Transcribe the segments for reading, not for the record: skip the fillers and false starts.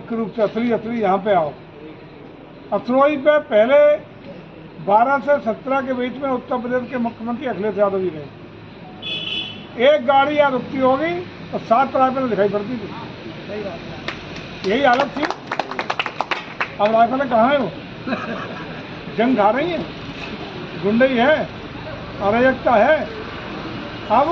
मुख्य रूप से असली यहाँ पे आओ। असरोही पे पहले 12 से 17 के बीच में उत्तर प्रदेश के मुख्यमंत्री अखिलेश यादव जी रहे। एक गाड़ी यहाँ रुकती होगी तो 7 राइफलें दिखाई पड़ती थी, यही हालत थी। अब राइफलें कहाँ है? वो जंग खा रही है, गुंडई है, अराजकता है। अब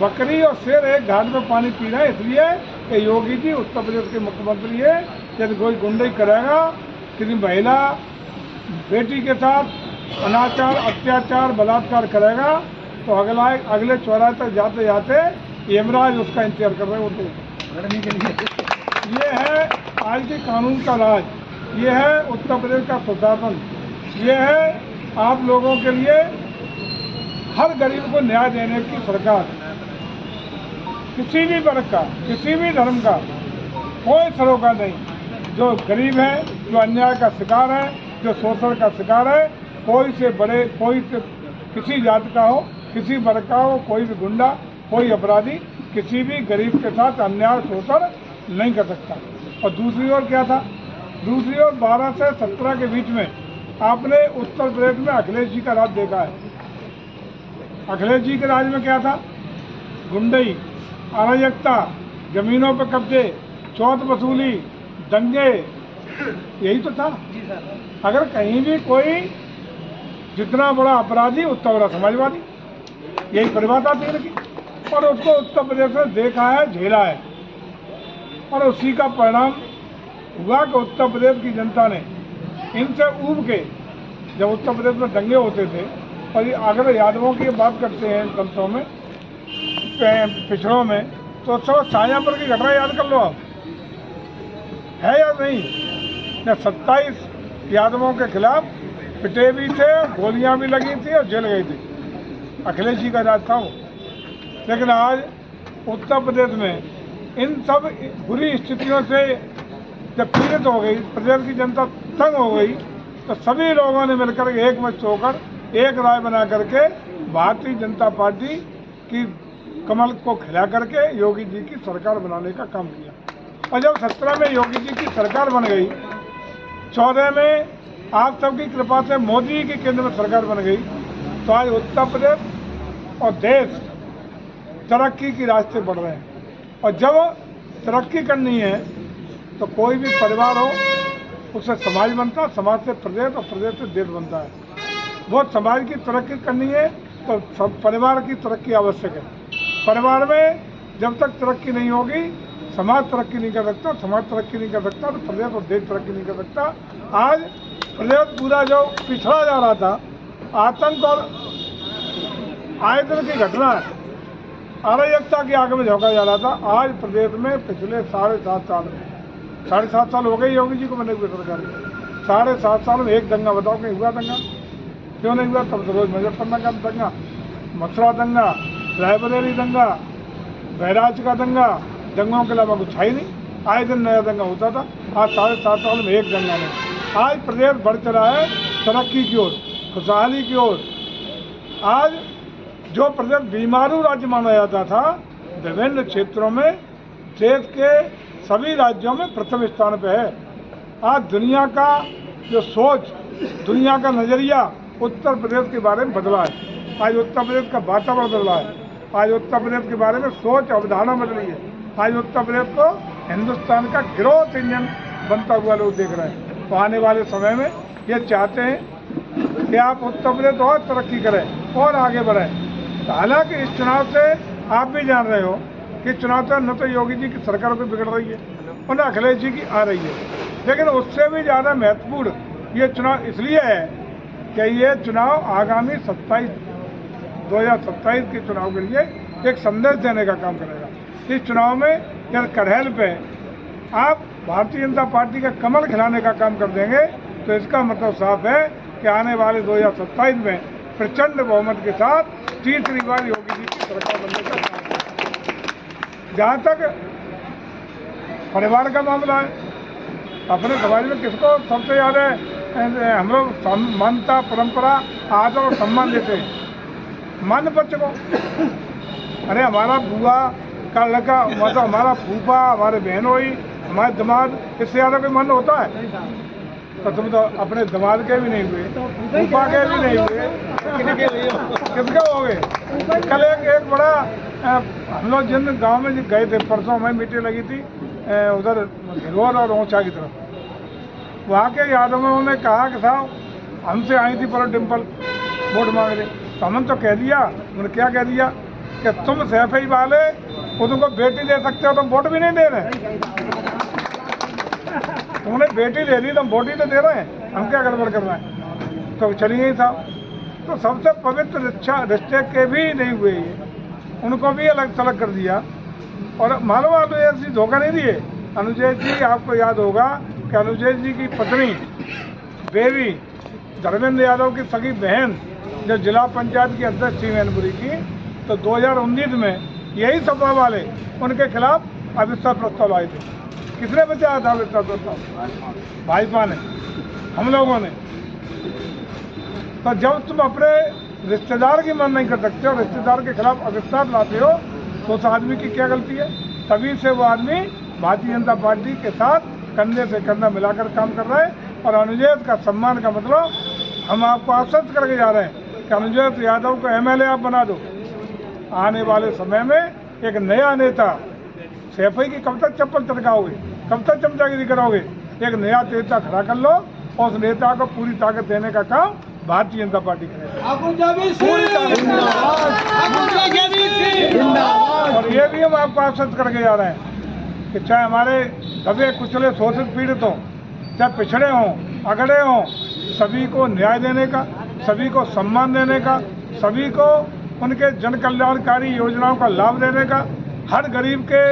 बकरी और शेर एक घाट में पानी पी रहे हैं, इसलिए कि योगी जी उत्तर प्रदेश के मुख्यमंत्री है। यदि कोई गुंडई करेगा, किसी महिला बेटी के साथ अनाचार, अत्याचार, बलात्कार करेगा तो अगले चौराहे तक जाते जाते यमराज उसका इंतजार कर रहे होते लड़ने के लिए। ये है आज के कानून का राज, ये है उत्तर प्रदेश का सुशासन, ये है आप लोगों के लिए हर गरीब को न्याय देने की सरकार। किसी भी वर्ग का, किसी भी धर्म का कोई सरोकार नहीं। जो गरीब है, जो अन्याय का शिकार है, जो शोषण का शिकार है, कोई से बड़े, कोई से किसी जाति का हो, किसी वर्ग का हो, कोई भी गुंडा, कोई अपराधी किसी भी गरीब के साथ अन्याय शोषण नहीं कर सकता। और दूसरी ओर क्या था? दूसरी ओर 12 से 17 के बीच में आपने उत्तर प्रदेश में अखिलेश जी का राज देखा है। अखिलेश जी के राज में क्या था? गुंडई, अराजकता, जमीनों पर कब्जे, चौथ वसूली, दंगे, यही तो था। अगर कहीं भी कोई जितना बड़ा अपराधी उतना बड़ा समाजवादी, यही परिभाषा थी इनकी। और उसको उत्तर प्रदेश में देखा है, झेला है, और उसी का परिणाम हुआ कि उत्तर प्रदेश की जनता ने इनसे ऊब के, जब उत्तर प्रदेश में दंगे होते थे, और अगर यादवों की बात करते हैं दलितों में, पिछड़ों में, तो सब शाहजहाँपुर की घटना याद कर लो आप, है या नहीं? 27 यादवों के खिलाफ पिटे भी थे, गोलियां भी लगी थी और जेल गई थी। अखिलेश जी का राज था वो। लेकिन आज उत्तर प्रदेश में इन सब बुरी स्थितियों से जब पीड़ित हो गई, प्रदेश की जनता तंग हो गई, तो सभी लोगों ने मिलकर एक मंच होकर एक राय बना करके भारतीय जनता पार्टी की कमल को खिला करके योगी जी की सरकार बनाने का काम किया। और जब 17 में योगी जी की सरकार बन गई, 14 में आप सबकी कृपा से मोदी की केंद्र में सरकार बन गई, तो आज उत्तर प्रदेश और देश तरक्की की रास्ते बढ़ रहे हैं। और जब तरक्की करनी है तो कोई भी परिवार हो, उससे समाज बनता है, समाज से प्रदेश और प्रदेश से देश बनता है। वो समाज की तरक्की करनी है तो सब परिवार की तरक्की आवश्यक है। परिवार में जब तक तरक्की नहीं होगी, समाज तरक्की नहीं कर सकता, समाज तरक्की नहीं कर सकता तो प्रदेश और देश तरक्की नहीं कर सकता। आज प्रदेश पूरा जो पिछड़ा जा रहा था, आतंक और आए दिन की घटना, अराजकता की आग में झोंका जा रहा था, आज प्रदेश में पिछले 7.5 साल में, 7.5 साल हो गए योगी जी को बने हुए सरकार में, 7.5 साल में एक दंगा बताओ कहीं हुआ? दंगा क्यों नहीं हुआ? तब तो रोज मुजफ्फरनगर का दंगा, मथुरा दंगा, रायबरेली दंगा, बहराइच का दंगा, दंगों के अलावा कुछ है नहीं। आए दिन नया दंगा होता था। आज 7.5 साल में एक दंगा नहीं। आज प्रदेश बढ़ चला है तरक्की की ओर, खुशहाली की ओर। आज जो प्रदेश बीमारू राज्य माना जाता था, विभिन्न क्षेत्रों में देश के सभी राज्यों में प्रथम स्थान पे है। आज दुनिया का जो सोच, दुनिया का नजरिया उत्तर प्रदेश के बारे में बदला है। आज उत्तर प्रदेश का वातावरण बदला है। आज उत्तर प्रदेश के बारे में सोच, अवधारणा बदली है। आज उत्तर प्रदेश को हिंदुस्तान का ग्रोथ इंजन बनता हुआ लोग देख रहे हैं। तो आने वाले समय में ये चाहते हैं कि आप उत्तर प्रदेश और तरक्की करें और आगे बढ़ें। हालांकि इस चुनाव से आप भी जान रहे हो कि चुनाव से न तो योगी जी की सरकार भी बिगड़ रही है और न अखिलेश जी की आ रही है, लेकिन उससे भी ज़्यादा महत्वपूर्ण ये चुनाव इसलिए है कि ये चुनाव आगामी 2027 के चुनाव के लिए एक संदेश देने का काम करेगा। इस चुनाव में यदि कड़हल पे आप भारतीय जनता पार्टी का कमल खिलाने का काम कर देंगे तो इसका मतलब साफ है कि आने वाले 2027 में प्रचंड बहुमत के साथ तीसरी बार योगी जी की सरकार बनने का काम करेगा। जहाँ तक परिवार का मामला है, अपने समाज में किसको सबसे ज़्यादा हम लोग मान्यता, परंपरा, आदर और सम्मान देते हैं? मान्य पक्ष को। अरे हमारा बुआ का लड़का, मतलब हमारा फूफा, हमारे बहनोई, हमारे दामाद इससे ज़्यादा कोई मन होता है? तो तुम तो अपने दामाद के भी नहीं हुए, फूफा के भी नहीं हुए, किसके हो गए? कल एक बड़ा हम लोग जिन गांव में गए थे, परसों हमें मीटिंग लगी थी उधर घिरोर और ऊंचा की तरफ, वहाँ के यादवों ने कहा कि साहब हमसे आई थी पर डिम्पल वोट मांग रहे, तो हमने तो कह दिया, उन्होंने क्या कह दिया कि तुम सैफई वाले वो तुमको बेटी दे सकते हो, तुम वोट भी नहीं दे रहे, तुमने बेटी ले ली, तुम वोट ही तो दे रहे हैं, हम क्या गड़बड़ कर रहे हैं? तो चलिए ही साहब, तो सबसे पवित्र रिश्ते के भी नहीं हुए ये, उनको भी अलग थलग कर दिया। और मालूम आप ऐसी धोखा नहीं दिए अनुजय जी, आपको याद होगा कि अनुजय जी की पत्नी बेबी धर्मेंद्र यादव की सगी बहन जब जिला पंचायत की अध्यक्ष थी मैनपुरी की, तो 2019 में यही सपा वाले उनके खिलाफ अविश्वास प्रस्ताव लाए थे। किसने बचाया था अविश्वास प्रस्ताव? भाजपा ने, हम लोगों ने। तो जब तुम अपने रिश्तेदार की मन नहीं कर सकते हो, रिश्तेदार के खिलाफ अविश्वास लाते हो, तो उस आदमी की क्या गलती है? तभी से वो आदमी भारतीय जनता पार्टी के साथ कंधे से कंधा मिलाकर काम कर रहा है। और अनुजय का सम्मान का मतलब हम आपको आश्वस्त करके जा रहे हैं कि अनुजय यादव को एमएलए आप बना दो। आने वाले समय में एक नया नेता, सैफई की कब तक चप्पल चटकाओगे, कब तक चमचागिरी करोगे? एक नया नेता खड़ा कर लो और उस नेता को पूरी ताकत देने का काम भारतीय जनता पार्टी करेगी। और ये भी हम आपको आश्वस्त करके जा रहे हैं कि चाहे हमारे दबे कुचले शोषित पीड़ित हों, चाहे पिछड़े हों, अगड़े हों, सभी को न्याय देने का, सभी को सम्मान देने का, सभी को उनके जन कल्याणकारी योजनाओं का लाभ देने का, हर गरीब के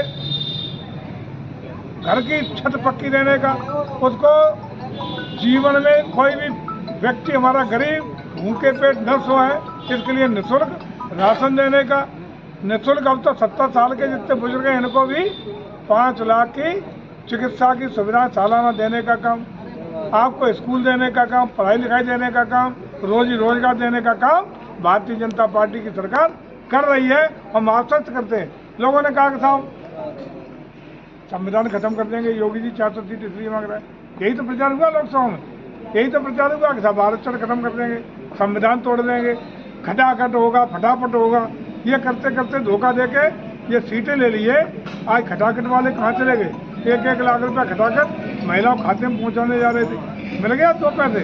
घर की छत पक्की देने का, उसको जीवन में कोई भी व्यक्ति हमारा गरीब भूखे पेट न सोए इसके लिए निःशुल्क राशन देने का, निःशुल्क अब तो 70 साल के जितने बुजुर्ग हैं इनको भी 5 लाख की चिकित्सा की सुविधा सालाना देने का काम, आपको स्कूल देने का काम, पढ़ाई लिखाई देने का काम, रोजी रोजगार देने का काम भारतीय जनता पार्टी की सरकार कर रही है। हम आश्वस्त करते हैं। लोगों ने कहा कि साहब संविधान खत्म कर देंगे, योगी जी 400 सीट इसलिए मांग रहे हैं, यही तो प्रचार हुआ लोकसभा में, यही तो प्रचार हुआ कि साहब आरक्षण खत्म कर देंगे, संविधान तोड़ देंगे, खटाखट होगा, फटाफट होगा। ये करते करते धोखा देके ये सीटें ले लिए। आज खटाखट वाले कहाँ चले गए? 1-1 लाख रुपया खटाखट महिलाओं खाते में पहुंचाने जा रहे थे, मिल गया 2 पैसे,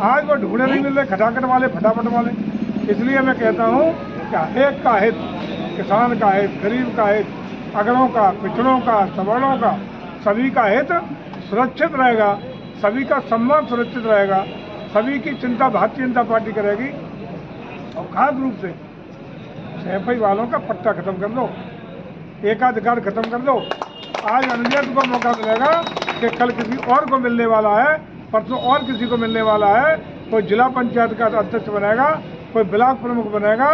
आज वो ढूंढे नहीं मिल रहे खटाखट वाले, फटाफट वाले। इसलिए मैं कहता हूँ कि एक का हित, किसान का हित, गरीब का हित, अगड़ों का, पिछड़ों का, सवर्णों का, सभी का हित सुरक्षित रहेगा, सभी का सम्मान सुरक्षित रहेगा, सभी की चिंता भारतीय जनता पार्टी करेगी। और खास रूप से सैफई वालों का पट्टा खत्म कर दो, एकाधिकार खत्म कर दो। आज अनुजय को मौका मिलेगा कि कल किसी और को मिलने वाला है, परसों और किसी को मिलने वाला है। कोई जिला पंचायत का अध्यक्ष बनेगा, कोई ब्लॉक प्रमुख बनेगा,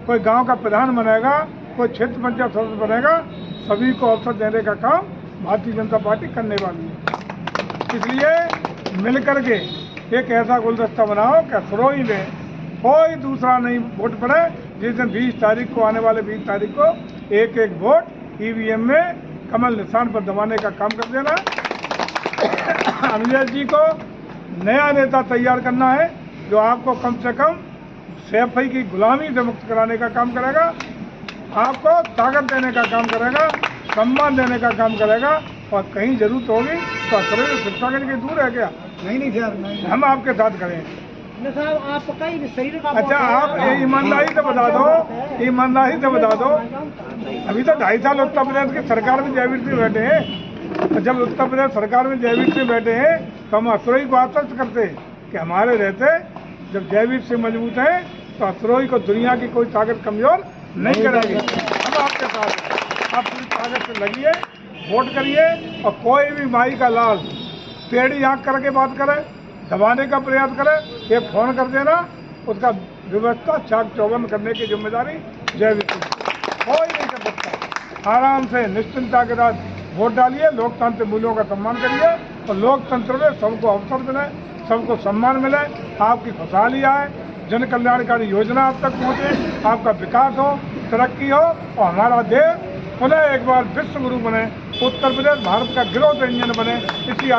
कोई गांव का प्रधान बनेगा, कोई क्षेत्र पंचायत सदस्य बनेगा। सभी को अवसर देने का काम भारतीय जनता पार्टी करने वाली है। इसलिए मिलकर के एक ऐसा गुलदस्ता बनाओ कि सरोई में कोई दूसरा नहीं वोट पड़े। जिस दिन 20 तारीख को, आने वाले 20 तारीख को, एक एक वोट ईवीएम में कमल निशान पर दबाने का काम कर देना। अनुजय जी को नया नेता तैयार करना है जो आपको कम से कम सैफई की गुलामी से मुक्त कराने का काम करेगा, आपको ताकत देने का काम करेगा, सम्मान देने का काम करेगा। और कहीं जरूरत होगी तो करेंगे, शिक्षा के लिए दूर है क्या? नहीं सर, हम आपके साथ करेंगे। अच्छा, आप ईमानदारी से बता दो, ईमानदारी से बता दो, अभी तो 2.5 साल उत्तर प्रदेश की सरकार में जयवीर सिंह बैठे हैं। जब उत्तर प्रदेश सरकार में जयवीर सिंह बैठे हैं तो हम असरोई को आश्वस्त करते हैं कि हमारे रहते जब जयवीर सिंह मजबूत हैं तो असरोई को दुनिया की कोई ताकत कमजोर नहीं करेगी। हम आपके साथ, आप पूरी ताकत से लगिए, वोट करिए। और कोई भी माई का लाल टेढ़ी आंख करके बात करे, दबाने का प्रयास करे, एक फोन कर देना, उसका व्यवस्था चाक चौबंद करने की जिम्मेदारी जयवीर सिंह, कोई नहीं कर सकता। आराम से निश्चिंतता के साथ वोट डालिए, लोकतांत्रिक मूल्यों का सम्मान करिए और लोकतंत्र में सबको अवसर मिले, सबको सम्मान मिले, आपकी खुशहाली आए, जन कल्याणकारी योजना आप तक पहुँचे, आपका विकास हो, तरक्की हो और हमारा देश पुनः एक बार विश्व गुरु बने। उत्तर प्रदेश भारत का ग्रोथ इंजन बने, इसी